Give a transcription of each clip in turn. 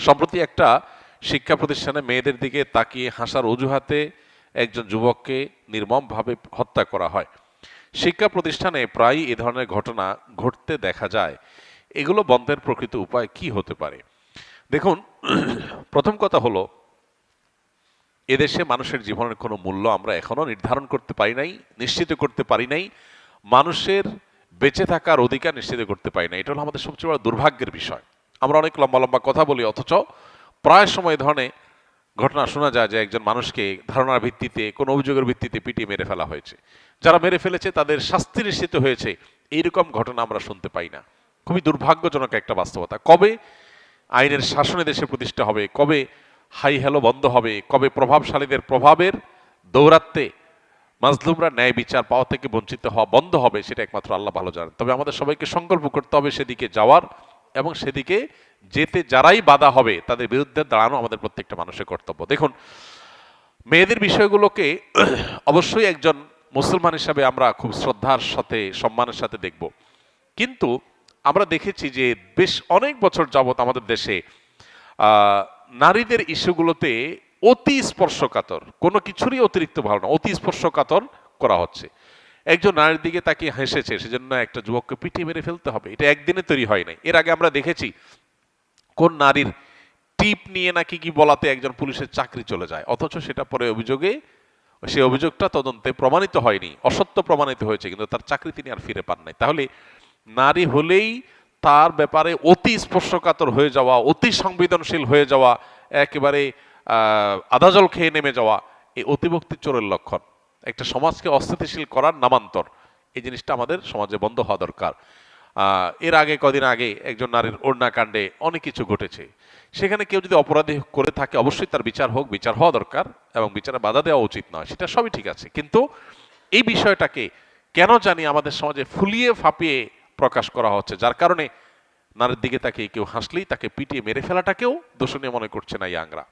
সম্প্রতি একটা শিক্ষা প্রতিষ্ঠানে মেয়েদের দিকে তাকিয়ে হাসার অজুহাতে একজন যুবককে নির্মমভাবে হত্যা করা হয়। শিক্ষা প্রতিষ্ঠানে প্রায়ই এ ধরনের ঘটনা ঘটতে দেখা যায়। এগুলো বন্ধের প্রকৃত উপায় কি হতে পারে? দেখুন, প্রথম কথা হলো, এদেশে মানুষের জীবনের কোনো মূল্য আমরা এখনো নির্ধারণ করতে পারি নাই, নিশ্চিত করতে পারি নাই। মানুষের বেঁচে থাকার অধিকার নিশ্চিত করতে পারি না। এটা হলো আমাদের সবচেয়ে বড় দুর্ভাগ্যের বিষয়। আমরা অনেক লম্বা লম্বা কথা বলি, অথচ প্রায় সময় ধরনের ঘটনা শোনা যায় যে একজন মানুষকে ধারণার ভিত্তিতে, কোনো অভিযোগের ভিত্তিতে পিটিয়ে মেরে ফেলা হয়েছে। যারা মেরে ফেলেছে তাদের শাস্তি নিশ্চিত হয়েছে, এইরকম ঘটনা আমরা শুনতে পাই না। খুবই দুর্ভাগ্যজনক একটা বাস্তবতা। কবে আইনের শাসনে দেশে প্রতিষ্ঠা হবে, কবে হাই হ্যালো বন্ধ হবে, কবে প্রভাবশালীদের প্রভাবের দৌরাত্মে মাজলুমরা ন্যায় বিচার পাওয়া থেকে বঞ্চিত হওয়া বন্ধ হবে, সেটা একমাত্র আল্লাহ ভালো জানেন। তবে আমাদের সবাইকে সংকল্প করতে হবে সেদিকে যাওয়ার, এবং সেদিকে যেতে যারাই বাধা হবে তাদের বিরুদ্ধে দাঁড়ানো আমাদের প্রত্যেকটা মানুষের কর্তব্য। দেখুন, মেয়েদের বিষয়গুলোকে অবশ্যই একজন মুসলমান হিসাবে আমরা খুব শ্রদ্ধার সাথে, সম্মানের সাথে দেখব। কিন্তু আমরা দেখেছি যে বেশ অনেক বছর যাবৎ আমাদের দেশে নারীদের ইস্যুগুলোতে অতি স্পর্শকাতর, কোনো কিছুরই অতিরিক্ত ভালো না, অতি স্পর্শকাতর করা হচ্ছে। একজন নারীর দিকে তাকে হেসেছে, সেজন্য একটা যুবককে পিটিয়ে মেরে ফেলতে হবে, এটা একদিনে তৈরি হয় নাই। এর আগে আমরা দেখেছি কোন নারীর টিপ নিয়ে নাকি কি বলাতে একজন পুলিশের চাকরি চলে যায়, অথচ সেটা পরে অভিযোগে, সেই অভিযোগটা তদন্তে প্রমাণিত হয়নি, অসত্য প্রমাণিত হয়েছে, কিন্তু তার চাকরি তিনি আর ফিরে পান নাই। তাহলে নারী হলেই তার ব্যাপারে অতি স্পর্শকাতর হয়ে যাওয়া, অতি সংবেদনশীল হয়ে যাওয়া, একেবারে আধাজল খেয়ে নেমে যাওয়া, এই অতিভক্তি চোরের লক্ষণ। একটা সমাজকে অস্থিতিশীল করার নামান্তর, এই জিনিসটা আমাদের সমাজে বন্ধ হওয়া দরকার। এর আগে, কদিন আগে একজন নারীর ওড়না কাণ্ডে অনেক কিছু ঘটেছে। সেখানে কেউ যদি অপরাধী করে থাকে, অবশ্যই তার বিচার হোক, বিচার হওয়া দরকার, এবং বিচারে বাধা দেওয়া উচিত নয়, সেটা সবই ঠিক আছে। কিন্তু এই বিষয়টাকে কেন জানি আমাদের সমাজে ফুলিয়ে ফাঁপিয়ে প্রকাশ করা হচ্ছে, যার কারণে নারীর দিকে তাকে কেউ হাসলেই তাকে পিটিয়ে মেরে ফেলাটাকেও দোষণীয় মনে করছে না ইয়াংরা।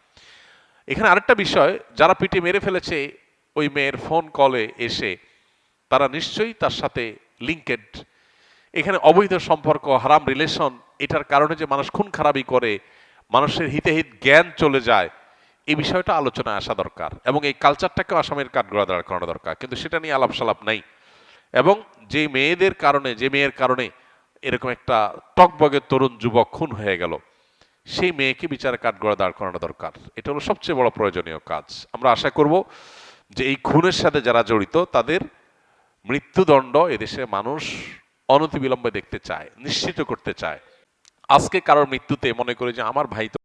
এখানে আরেকটা বিষয়, যারা পিটিয়ে মেরে ফেলেছে ওই মেয়ের ফোন কলে এসে, তারা নিশ্চয়ই তার সাথে লিঙ্কেড। এখানে অবৈধ সম্পর্ক, হারাম রিলেশন, এটার কারণে যে মানুষ খুন খারাপি করে, মানুষের হিতে জ্ঞান চলে যায়, এই বিষয়টা আলোচনায় আসা দরকার, এবং এই কালচারটাকেও আসামের কাঠগড়া দাঁড় করানো দরকার। কিন্তু সেটা নিয়ে আলাপ সালাপ নাই। এবং যে মেয়েদের কারণে, যে মেয়ের কারণে এরকম একটা টকবগে তরুণ যুবক খুন হয়ে গেল, সেই মেয়েকে বিচারে কাঠগড়া দাঁড় করানো দরকার। এটা হলো সবচেয়ে বড় প্রয়োজনীয় কাজ। আমরা আশা করব যে এই খুনের সাথে যারা জড়িত তাদের মৃত্যুদণ্ড এদেশের মানুষ অনতিবিলম্বে দেখতে চায়, নিশ্চিত করতে চায়। আজকে কারোর মৃত্যুতে মনে করে যে আমার ভাই তো